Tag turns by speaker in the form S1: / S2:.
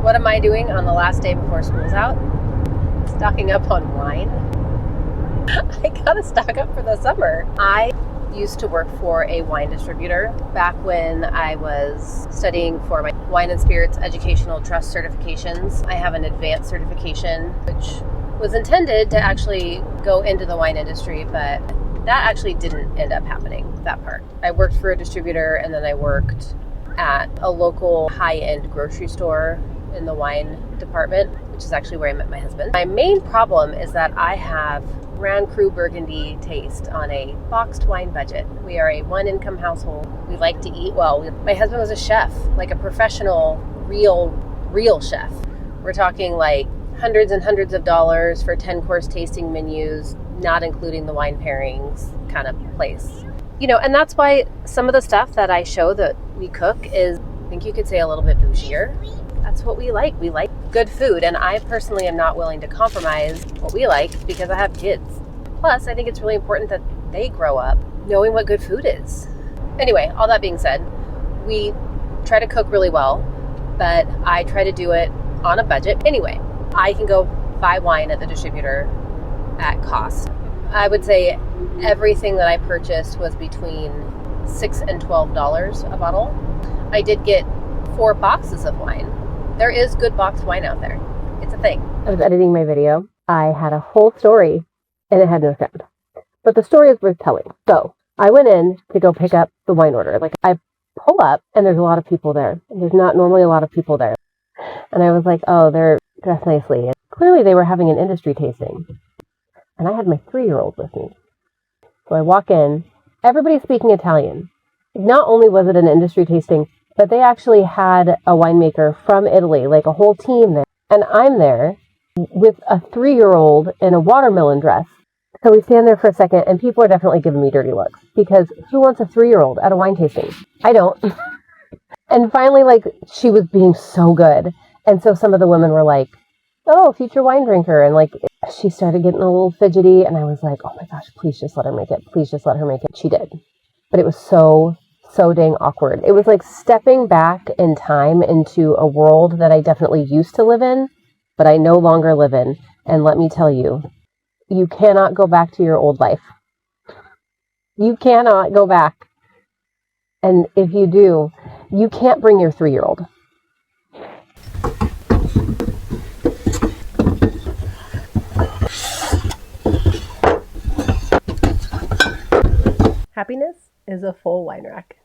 S1: What am I doing on the last day before school's out? Stocking up on wine. I gotta stock up for the summer. I used to work for a wine distributor back when I was studying for my wine and spirits educational trust certifications. I have an advanced certification, which was intended to actually go into the wine industry, but that actually didn't end up happening, that part. I worked for a distributor, and then I worked at a local high-end grocery store in the wine department, which is actually where I met my husband. My main problem is that I have Grand Cru Burgundy taste on a boxed wine budget. We are a one-income household. We like to eat well. My husband was a chef, like a professional, real chef. We're talking like hundreds and hundreds of dollars for 10-course tasting menus, not including the wine pairings kind of place. You know, and that's why some of the stuff that I show that we cook is, I think you could say, a little bit bougier. That's what we like. We like good food, and I personally am not willing to compromise what we like because I have kids. Plus, I think it's really important that they grow up knowing what good food is. Anyway, all that being said, we try to cook really well, but I try to do it on a budget. Anyway, I can go buy wine at the distributor at cost. I would say everything that I purchased was between $6 and $12 a bottle. I did get 4 boxes of wine. There is good boxed wine out there. It's a thing. I was editing my video. I had a whole story and it had no sound. But the story is worth telling. So I went in to go pick up the wine order. Like, I pull up and there's a lot of people there. There's not normally a lot of people there. And I was like, oh, they're dressed nicely. And clearly they were having an industry tasting. And I had my 3-year-old with me. So I walk in. Everybody's speaking Italian. Not only was it an industry tasting, but they actually had a winemaker from Italy, like a whole team there. And I'm there with a 3-year-old in a watermelon dress. So we stand there for a second, and people are definitely giving me dirty looks. Because who wants a 3-year-old at a wine tasting? I don't. And finally, like, she was being so good. And so some of the women were like, oh, future wine drinker. And like, she started getting a little fidgety. And I was like, oh my gosh, please just let her make it. Please just let her make it. She did. But it was so dang awkward. It was like stepping back in time into a world that I definitely used to live in, but I no longer live in. And let me tell you, you cannot go back to your old life. You cannot go back. And if you do, you can't bring your 3-year-old. Happiness is a full wine rack.